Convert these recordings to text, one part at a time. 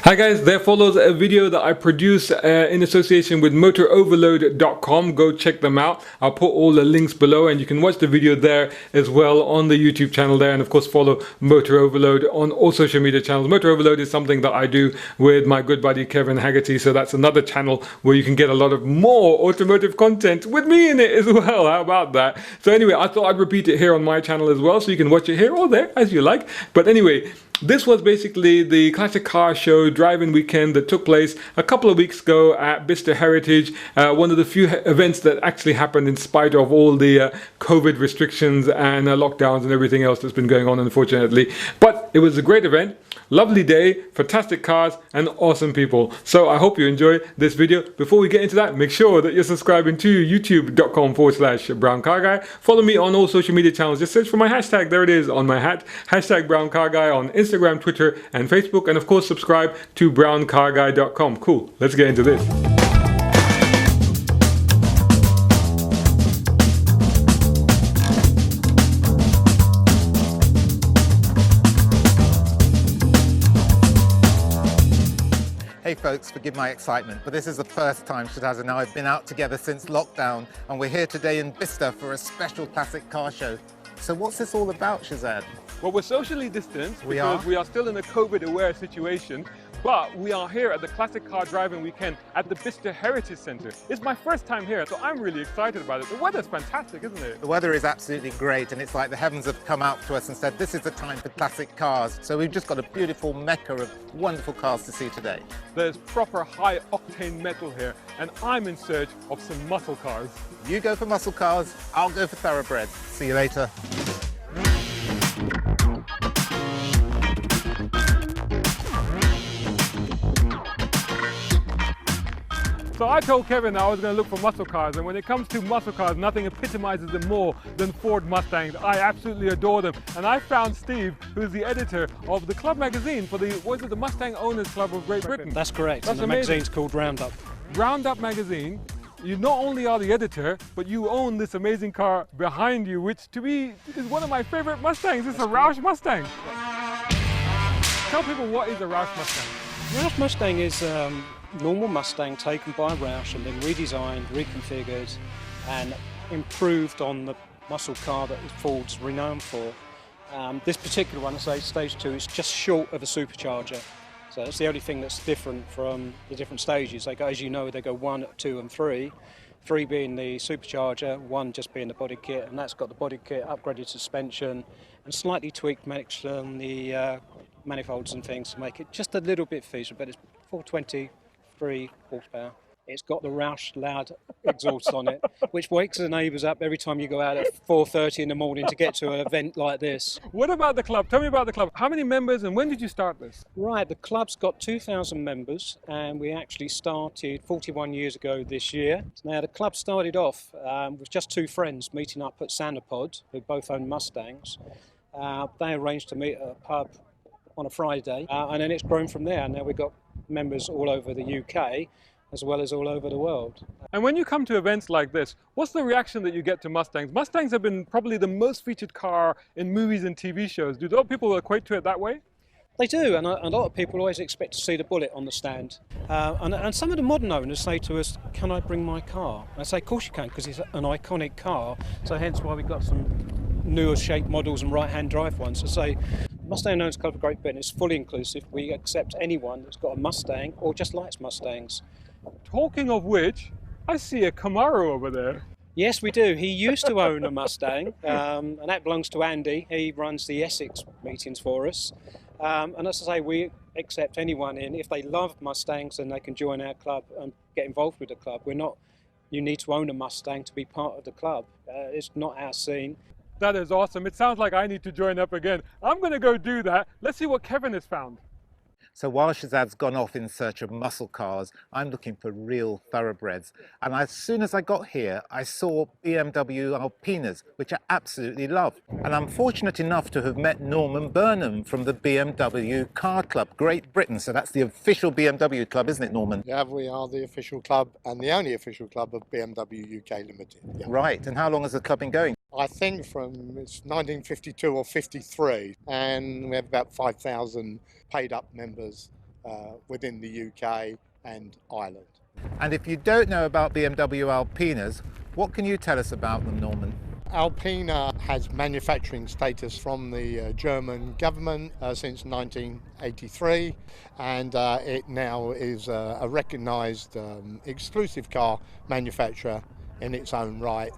Hi guys, there follows a video that I produce in association with MotorOverload.com. Go check them out. I'll put all the links below and you can watch the video there as well on the YouTube channel there, and of course follow Motor Overload on all social media channels. Motor Overload is something that I do with my good buddy Kevin Haggerty, so that's another channel where you can get a lot of more automotive content with me in it as well. How about that? So anyway, I thought I'd repeat it here on my channel as well, so you can watch it here or there as you like. But anyway, this was basically the classic car show driving weekend that took place a couple of weeks ago at Bicester Heritage, one of the few events that actually happened in spite of all the COVID restrictions and lockdowns and everything else that's been going on, unfortunately. But it was a great event, lovely day, fantastic cars and awesome people. So I hope you enjoy this video. Before we get into that, make sure that you're subscribing to youtube.com/browncarguy. Follow me on all social media channels. Just search for my hashtag, there it is on my hat, hashtag browncarguy on Instagram, Twitter and Facebook, and of course subscribe to browncarguy.com. Cool, let's get into this. Hey folks, forgive my excitement, but this is the first time Shazad and I have been out together since lockdown, and we're here today in Bicester for a special classic car show. So what's this all about, Shazad? Well, we're socially distanced We we are still in a COVID-aware situation, but we are here at the Classic Car Driving Weekend at the Bicester Heritage Centre. It's my first time here, so I'm really excited about it. The weather's fantastic, isn't it? The weather is absolutely great, and it's like the heavens have come out to us and said this is the time for classic cars. So we've just got a beautiful mecca of wonderful cars to see today. There's proper high-octane metal here, and I'm in search of some muscle cars. You go for muscle cars, I'll go for thoroughbreds. See you later. So I told Kevin I was going to look for muscle cars, and when it comes to muscle cars, nothing epitomizes them more than Ford Mustangs. I absolutely adore them. And I found Steve, who's the editor of the club magazine for the Mustang Owners Club of Great Britain. That's correct. That's and the magazine's called Roundup. Roundup magazine. You not only are the editor, but you own this amazing car behind you, which to me is one of my favorite Mustangs. It's a Roush Mustang. Tell people, what is a Roush Mustang? Roush Mustang is normal Mustang taken by Roush and then redesigned, reconfigured and improved on the muscle car that Ford's renowned for. This particular one, say stage 2, is just short of a supercharger. So that's the only thing that's different from the different stages. They go, as you know, they go 1, 2 and 3. 3 being the supercharger, 1 just being the body kit, and that's got the body kit, upgraded suspension and slightly tweaked on the manifolds and things to make it just a little bit feasible, but it's 423 horsepower. It's got the Roush loud exhaust on it, which wakes the neighbours up every time you go out at 4:30 in the morning to get to an event like this. What about the club? Tell me about the club. How many members and when did you start this? Right, the club's got 2,000 members and we actually started 41 years ago this year. Now the club started off with just 2 friends meeting up at Sandapod, who both own Mustangs. They arranged to meet at a pub on a Friday and then it's grown from there. Now we've got members all over the UK as well as all over the world. And when you come to events like this, what's the reaction that you get to Mustangs? Mustangs have been probably the most featured car in movies and TV shows. Do a lot of people equate to it that way? They do, and a lot of people always expect to see the Bullet on the stand. And some of the modern owners say to us, can I bring my car? I say, of course you can, because it's an iconic car, so hence why we've got some newer shaped models and right-hand drive ones. So say, Mustang Owners Club of Great Britain is fully inclusive. We accept anyone that's got a Mustang or just likes Mustangs. Talking of which, I see a Camaro over there. Yes, we do. He used to own a Mustang, and that belongs to Andy. He runs the Essex meetings for us. And as I say, we accept anyone in. If they love Mustangs, then they can join our club and get involved with the club. You need to own a Mustang to be part of the club. It's not our scene. That is awesome. It sounds like I need to join up again. I'm going to go do that. Let's see what Kevin has found. So while Shazad's gone off in search of muscle cars, I'm looking for real thoroughbreds. And as soon as I got here, I saw BMW Alpinas, which I absolutely love. And I'm fortunate enough to have met Norman Burnham from the BMW Car Club, Great Britain. So that's the official BMW club, isn't it, Norman? Yeah, we are the official club and the only official club of BMW UK Limited. Yeah. Right. And how long has the club been going? I think from it's 1952 or 53, and we have about 5,000 paid up members within the UK and Ireland. And if you don't know about BMW Alpinas, what can you tell us about them, Norman? Alpina has manufacturing status from the German government since 1983, and it now is a recognised exclusive car manufacturer in its own right.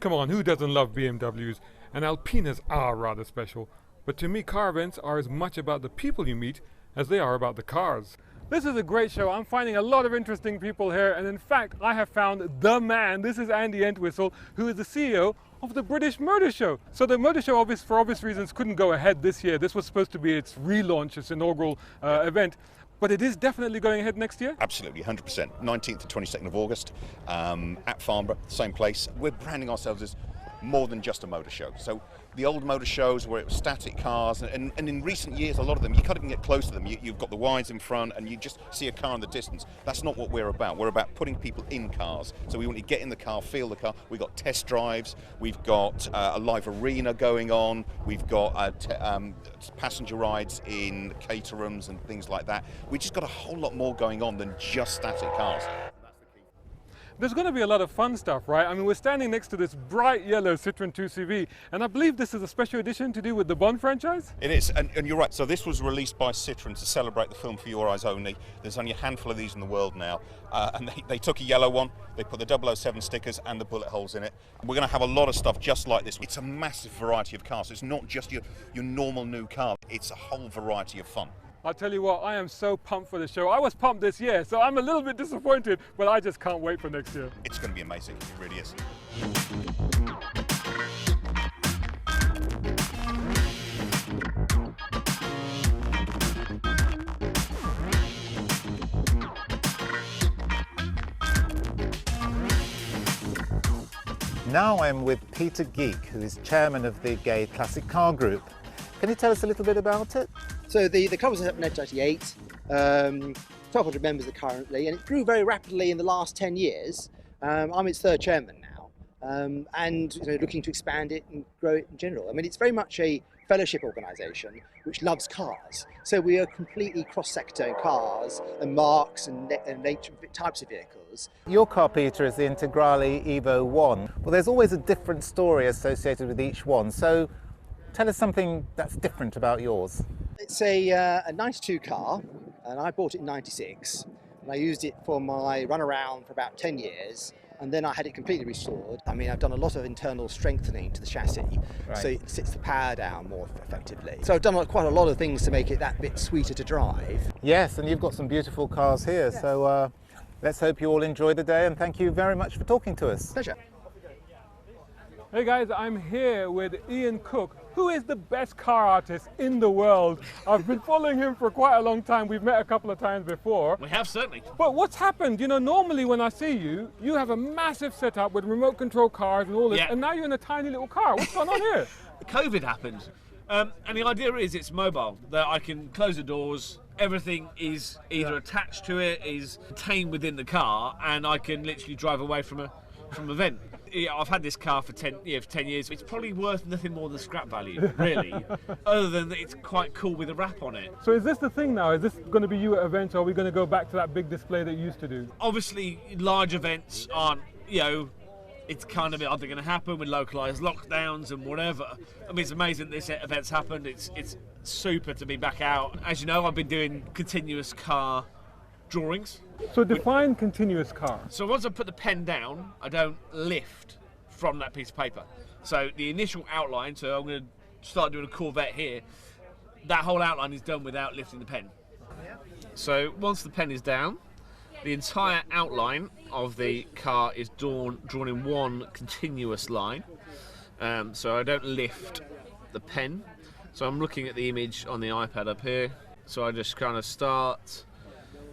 Come on, who doesn't love BMWs? And Alpinas are rather special. But to me, car events are as much about the people you meet as they are about the cars. This is a great show. I'm finding a lot of interesting people here, and in fact, I have found the man. This is Andy Entwistle, who is the CEO of the British Motor Show. So the Motor Show, for obvious reasons, couldn't go ahead this year. This was supposed to be its relaunch, its inaugural event. But it is definitely going ahead next year? Absolutely, 100%. 19th to 22nd of August at Farnborough, same place. We're branding ourselves as more than just a motor show. So the old motor shows where it was static cars, and in recent years, a lot of them, you can't even get close to them. You've got the wides in front and you just see a car in the distance. That's not what we're about. We're about putting people in cars. So we want you to get in the car, feel the car. We've got test drives, we've got a live arena going on, we've got passenger rides in caterums and things like that. We've just got a whole lot more going on than just static cars. There's going to be a lot of fun stuff, right? I mean, we're standing next to this bright yellow Citroen 2CV, and I believe this is a special edition to do with the Bond franchise? It is, and you're right. So this was released by Citroen to celebrate the film For Your Eyes Only. There's only a handful of these in the world now, and they took a yellow one, they put the 007 stickers and the bullet holes in it. We're going to have a lot of stuff just like this. It's a massive variety of cars. It's not just your normal new car. It's a whole variety of fun. I'll tell you what, I am so pumped for the show. I was pumped this year, so I'm a little bit disappointed, but I just can't wait for next year. It's going to be amazing, it really is. Now I'm with Peter Geek, who is chairman of the Gay Classic Car Group. Can you tell us a little bit about it? So the club was set up in 1998, 1,200 members currently, and it grew very rapidly in the last 10 years. I'm its third chairman now, and looking to expand it and grow it in general. I mean, it's very much a fellowship organisation which loves cars. So we are completely cross-sector in cars and marques and types of vehicles. Your car, Peter, is the Integrale Evo 1. Well, there's always a different story associated with each one. So tell us something that's different about yours. It's a 92 car, and I bought it in 96, and I used it for my run around for about 10 years, and then I had it completely restored. I mean, I've done a lot of internal strengthening to the chassis, so it sits the power down more effectively. So I've done quite a lot of things to make it that bit sweeter to drive. Yes, and you've got some beautiful cars here, so let's hope you all enjoy the day, and thank you very much for talking to us. Pleasure. Hey guys, I'm here with Ian Cook, who is the best car artist in the world. I've been following him for quite a long time. We've met a couple of times before. We have, certainly. But what's happened? You know, normally when I see you, you have a massive setup with remote control cars and all this, and now you're in a tiny little car. What's going on here? COVID happened. And the idea is it's mobile, that I can close the doors, everything is either attached to it, is contained within the car, and I can literally drive away from an event. Yeah, I've had this car for 10 years. It's probably worth nothing more than scrap value, really, other than that it's quite cool with a wrap on it. So is this the thing now? Is this going to be you at events, or are we going to go back to that big display that you used to do? Obviously, large events aren't, it's kind of are they going to happen with localised lockdowns and whatever. I mean, it's amazing this event's happened. It's super to be back out. As you know, I've been doing continuous car drawings. So define continuous car. So once I put the pen down, I don't lift from that piece of paper. So the initial outline, so I'm going to start doing a Corvette here, that whole outline is done without lifting the pen. So once the pen is down, the entire outline of the car is drawn in one continuous line. So I don't lift the pen. So I'm looking at the image on the iPad up here. So I just kind of start.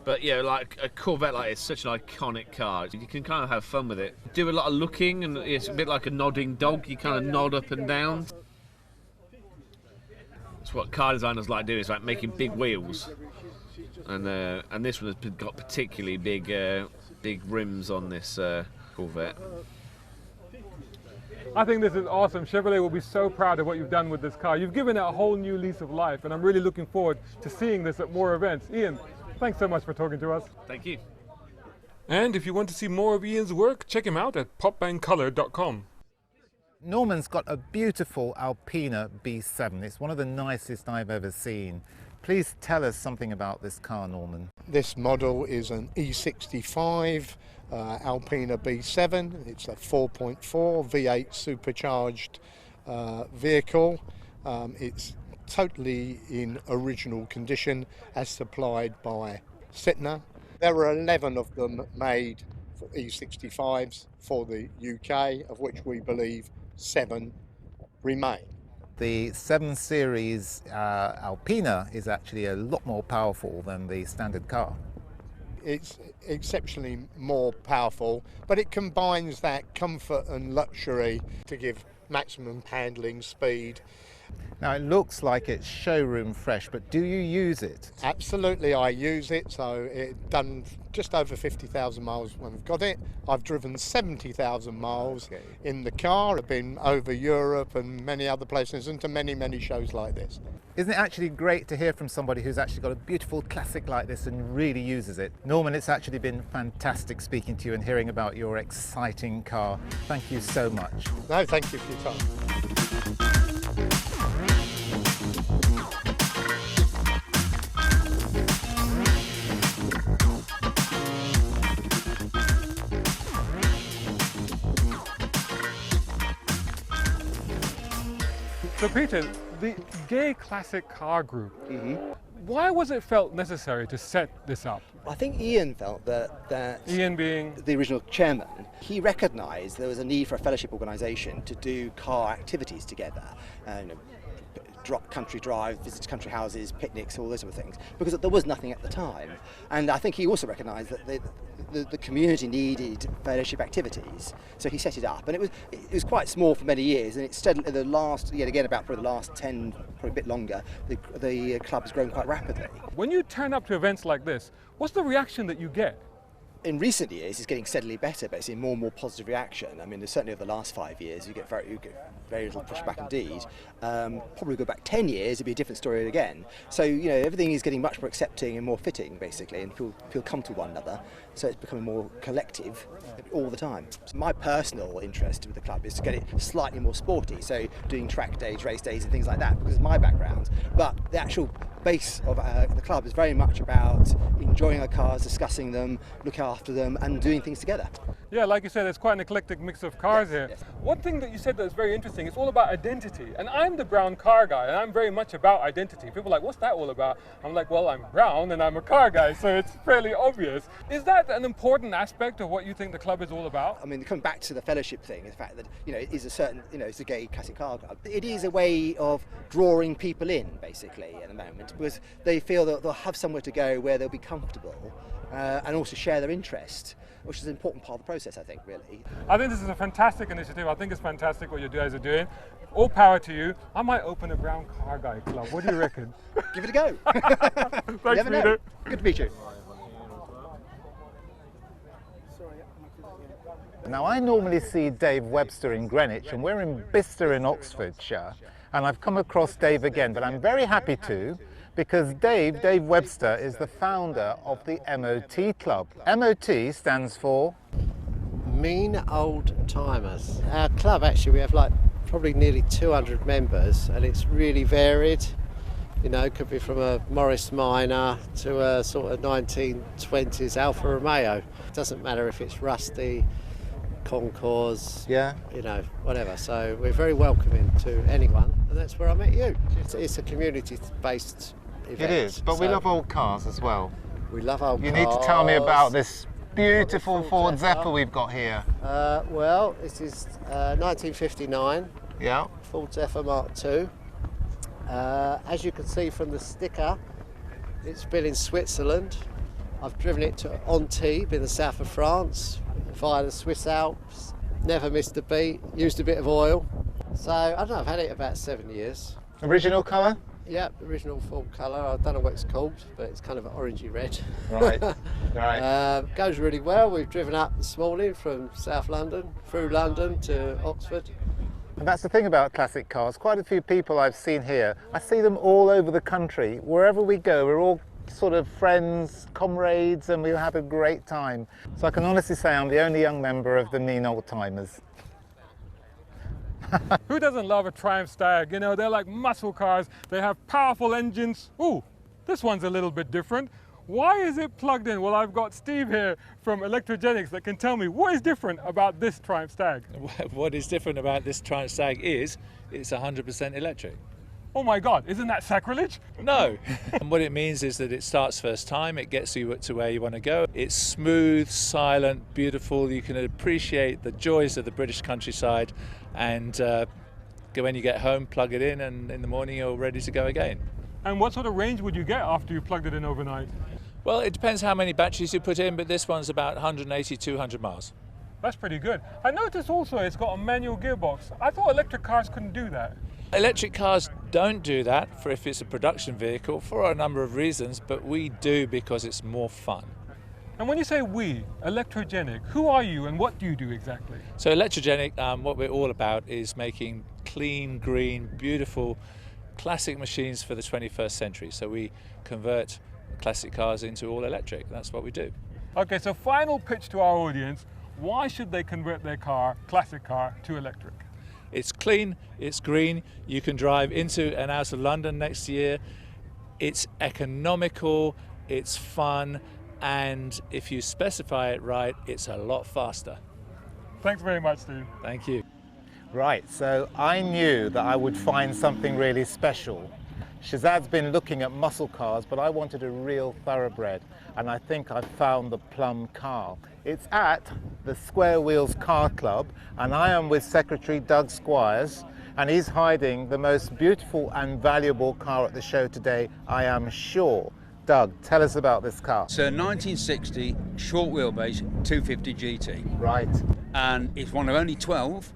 But yeah, like a Corvette like it's such an iconic car. You can kind of have fun with it. Do a lot of looking, and it's a bit like a nodding dog. You kind of nod up and down. That's what car designers like to do, is like making big wheels. And this one has got particularly big rims on this Corvette. I think this is awesome. Chevrolet will be so proud of what you've done with this car. You've given it a whole new lease of life, and I'm really looking forward to seeing this at more events. Ian, Thanks so much for talking to us. Thank you. And if you want to see more of Ian's work, check him out at popbangcolor.com. Norman's got a beautiful Alpina B7. It's one of the nicest I've ever seen. Please tell us something about this car, Norman. This model is an E65 Alpina B7. It's a 4.4 V8 supercharged vehicle. It's totally in original condition as supplied by Sytner. There were 11 of them made for E65s for the UK, of which we believe 7 remain. The 7 Series Alpina is actually a lot more powerful than the standard car. It's exceptionally more powerful, but it combines that comfort and luxury to give maximum handling speed. Now it looks like it's showroom fresh, but do you use it? Absolutely, I use it. So it's done just over 50,000 miles when I've got it. I've driven 70,000 miles in the car. I've been over Europe and many other places and to many, many shows like this. Isn't it actually great to hear from somebody who's actually got a beautiful classic like this and really uses it? Norman, it's actually been fantastic speaking to you and hearing about your exciting car. Thank you so much. No, thank you for your time. So Peter, the Gay Classic Car Group, why was it felt necessary to set this up? I think Ian felt that Ian being the original chairman, he recognised there was a need for a fellowship organisation to do car activities together. Country drive, visit country houses, picnics, all those sort of things, because there was nothing at the time. And I think he also recognised that the community needed fellowship activities, so he set it up. And it was quite small for many years, and it steadily, the last 10, probably a bit longer, the club has grown quite rapidly. when you turn up to events like this, what's the reaction that you get? In recent years, it's getting steadily better, but it's in more and more positive reaction. I mean, certainly over the last 5 years, you get very little pushback indeed. Probably go back 10 years, it'd be a different story again. So, everything is getting much more accepting and more fitting, basically, and people come to one another. So it's becoming more collective all the time. So my personal interest with the club is to get it slightly more sporty, so doing track days, race days and things like that, because of my background. But the actual base of the club is very much about enjoying our cars, discussing them, looking after them and doing things together. Yeah, like you said, it's quite an eclectic mix of cars here. Yes. One thing that you said that is very interesting, it's all about identity. And I'm the brown car guy, and I'm very much about identity. People are like, what's that all about? I'm like, well, I'm brown and I'm a car guy, so it's fairly obvious. Is that an important aspect of what you think the club is all about? I mean, coming back to the fellowship thing, the fact that, it is a certain, it's a gay classic car club. It is a way of drawing people in, basically, at the moment, because they feel that they'll have somewhere to go where they'll be comfortable and also share their interest, which is an important part of the process, I think, really. I think this is a fantastic initiative. I think it's fantastic what you guys are doing. All power to you. I might open a brown car guy club. What do you reckon? Give it a go. Thanks, Never know. Peter. Good to meet you. Now, I normally see Dave Webster in Greenwich, and we're in Bicester in Oxfordshire, and I've come across Dave again, but I'm very happy to, because Dave Webster is the founder of the MOT Club. MOT stands for? Mean Old Timers. Our club, actually, we have probably nearly 200 members, and it's really varied. It could be from a Morris Minor to a sort of 1920s Alfa Romeo. It doesn't matter if it's rusty, Concours, whatever. So we're very welcoming to anyone, and that's where I met you. It's a community-based event. It is, but we love old cars as well. We love old cars. You need to tell me about this beautiful Ford Zephyr we've got here. Well, this is 1959. Yeah. Ford Zephyr Mark II. As you can see from the sticker, it's built in Switzerland. I've driven it to Antibes in the south of France, via the Swiss Alps, never missed a beat, used a bit of oil. So, I don't know, I've had it about 7 years. Original colour? Yeah, original full colour. I don't know what it's called, but it's kind of an orangey red. Right, right. Goes really well. We've driven up this morning from South London, through London to Oxford. And that's the thing about classic cars. Quite a few people I've seen here, I see them all over the country. Wherever we go, we're all sort of friends, comrades, and we have a great time. So I can honestly say I'm the only young member of the mean old timers. Who doesn't love a Triumph Stag? You know, they're like muscle cars. They have powerful engines. Ooh, this one's a little bit different. Why is it plugged in? Well, I've got Steve here from Electrogenic that can tell me what is different about this Triumph Stag. What is different about this Triumph Stag is it's 100% electric. Oh my God, isn't that sacrilege? No. And what it means is that it starts first time, it gets you to where you want to go. It's smooth, silent, beautiful. You can appreciate the joys of the British countryside, and when you get home, plug it in, and in the morning you're ready to go again. And what sort of range would you get after you plugged it in overnight? Well, it depends how many batteries you put in, but this one's about 180, 200 miles. That's pretty good. I noticed also it's got a manual gearbox. I thought electric cars couldn't do that. Electric cars don't do that for if it's a production vehicle for a number of reasons, but we do because it's more fun. And when you say we, Electrogenic, who are you and what do you do exactly? So Electrogenic, what we're all about is making clean, green, beautiful, classic machines for the 21st century. So we convert classic cars into all electric. That's what we do. Okay, so final pitch to our audience. Why should they convert their car, classic car, to electric? It's clean, it's green, you can drive into and out of London next year. It's economical, it's fun, and if you specify it right, it's a lot faster. Thanks very much, Steve. Thank you. Right, so I knew that I would find something really special. Shazad's been looking at muscle cars, but I wanted a real thoroughbred, and I think I've found the Plum Car. It's at the Square Wheels Car Club, and I am with Secretary Doug Squires, and he's hiding the most beautiful and valuable car at the show today, I am sure. Doug, tell us about this car. It's a 1960 short wheelbase 250 GT. Right. And it's one of only 12.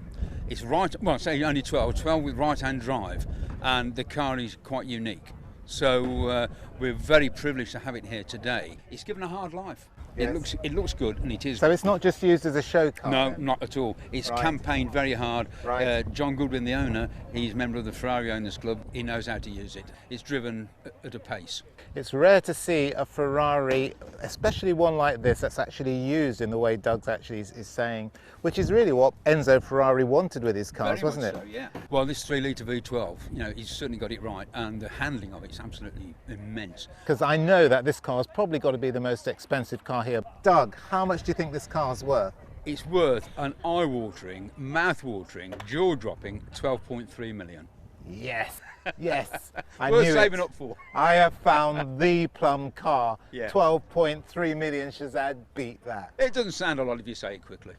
It's right, well, I say only 12 with right-hand drive, and the car is quite unique. So we're very privileged to have it here today. It's given a hard life. Yes. It looks good, and it is. So it's not just used as a show car? No, not at all. It's campaigned very hard. Right. John Goodwin, the owner, he's a member of the Ferrari Owners Club. He knows how to use it. It's driven at a pace. It's rare to see a Ferrari, especially one like this, that's actually used in the way Doug's actually is saying, which is really what Enzo Ferrari wanted with his cars, Very wasn't it? much so, yeah. Well, this 3-litre V12, you know, he's certainly got it right, and the handling of it's absolutely immense. Because I know that this car's probably got to be the most expensive car here. Doug, how much do you think this car's worth? It's worth an eye-watering, mouth-watering, jaw-dropping 12.3 million. Yes, yes. I Worth knew saving it. up for. I have found the Plum Car. Yeah. 12.3 million, Shazad, beat that. It doesn't sound a lot if you say it quickly.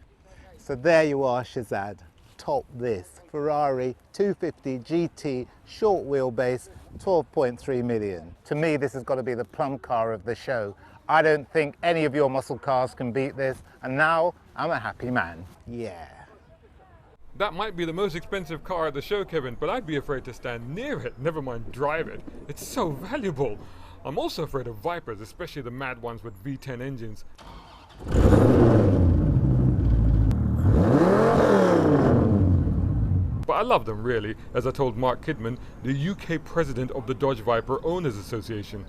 So there you are, Shazad. Top this. Ferrari 250 GT, short wheelbase, 12.3 million. To me, this has got to be the Plum Car of the show. I don't think any of your muscle cars can beat this, and now I'm a happy man. Yeah. That might be the most expensive car at the show, Kevin, but I'd be afraid to stand near it, never mind drive it. It's so valuable. I'm also afraid of Vipers, especially the mad ones with V10 engines. But I love them, really, as I told Mark Kidman, the UK president of the Dodge Viper Owners Association.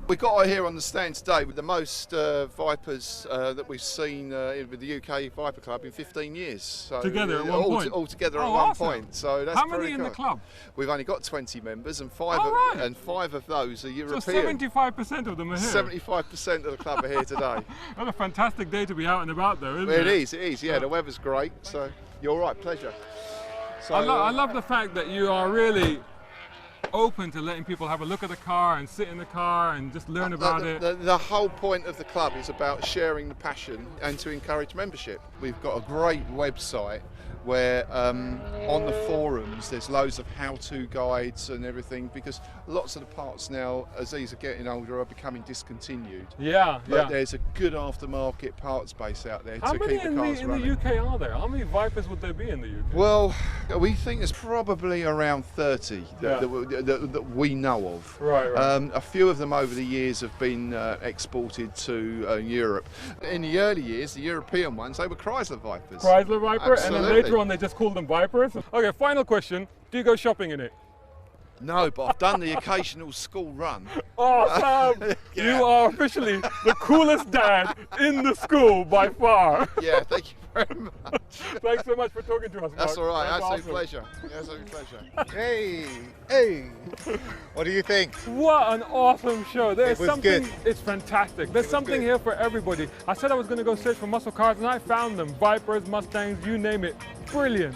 We got here on the stand today with the most Vipers that we've seen with the UK Viper Club in 15 years. So together at one point? All together at one awesome. point. So that's how many pretty in cool. the club? We've only got 20 members, and five of those are European. So 75% of them are here. 75% of the club are here today. What a fantastic day to be out and about, though, isn't it? It is. Yeah, the weather's great. So you're all right. Pleasure. So, I love the fact that you are really open to letting people have a look at the car and sit in the car and just learn about it. The whole point of the club is about sharing the passion and to encourage membership. We've got a great website where on the forums there's loads of how-to guides and everything, because lots of the parts now, as these are getting older, are becoming discontinued. But there's a good aftermarket parts base out there to keep the cars running. In the UK are there? How many Vipers would there be in the UK? Well, we think there's probably around 30 that we know of. Right. A few of them over the years have been exported to Europe. In the early years, the European ones, they were Chrysler Vipers. Chrysler Viper, Absolutely. and then later on they just called them Vipers. Okay, final question. Do you go shopping in it? No, but I've done the occasional school run. Awesome! You are officially the coolest dad in the school by far. Yeah, thank you very much. Thanks so much for talking to us, Mark. That's all right. That's Absolute awesome. pleasure. Absolute pleasure. Hey, hey. What do you think? What an awesome show. There's It was something, good. it's fantastic. There's something here for everybody. I said I was going to go search for muscle cars and I found them. Vipers, Mustangs, you name it. Brilliant.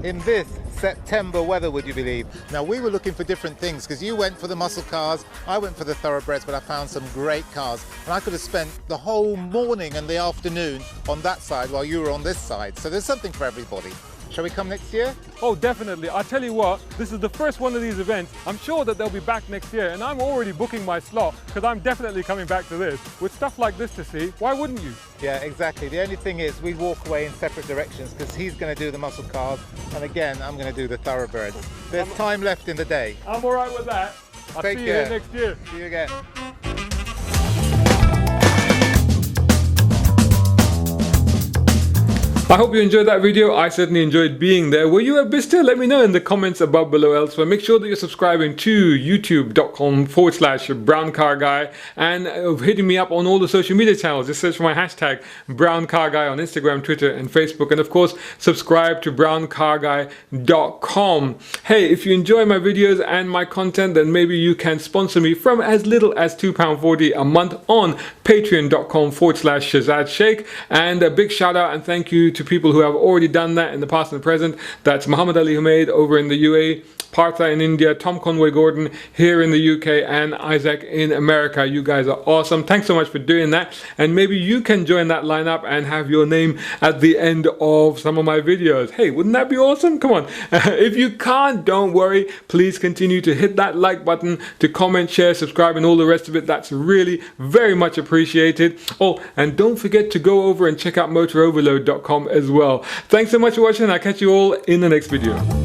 In this September weather, would you believe? Now, we were looking for different things because you went for the muscle cars, I went for the thoroughbreds, but I found some great cars. And I could have spent the whole morning and the afternoon on that side while you were on this side. So there's something for everybody. Shall we come next year? Oh, definitely. I'll tell you what, this is the first one of these events. I'm sure that they'll be back next year, and I'm already booking my slot because I'm definitely coming back to this. With stuff like this to see, why wouldn't you? Yeah, exactly. The only thing is we walk away in separate directions because he's going to do the muscle cars, and again, I'm going to do the thoroughbreds. There's time left in the day. I'm all right with that. I'll Take see you care. here next year. See you again. I hope you enjoyed that video. I certainly enjoyed being there. Were you at Bicester? Let me know in the comments above below elsewhere. Make sure that you're subscribing to youtube.com/browncarguy and hitting me up on all the social media channels. Just search for my hashtag browncarguy on Instagram, Twitter and Facebook. And of course, subscribe to browncarguy.com. Hey, if you enjoy my videos and my content, then maybe you can sponsor me from as little as £2.40 a month on patreon.com/ShazadSheikh. And a big shout out and thank you to people who have already done that in the past and present. That's Muhammad Ali Humaid over in the UAE, Partha in India, Tom Conway Gordon here in the UK, and Isaac in America. You guys are awesome. Thanks so much for doing that. And maybe you can join that lineup and have your name at the end of some of my videos. Hey, wouldn't that be awesome? Come on. If you can't, don't worry. Please continue to hit that like button, to comment, share, subscribe, and all the rest of it. That's really very much appreciated. Oh, and don't forget to go over and check out motoroverload.com as well. Thanks so much for watching. I'll catch you all in the next video.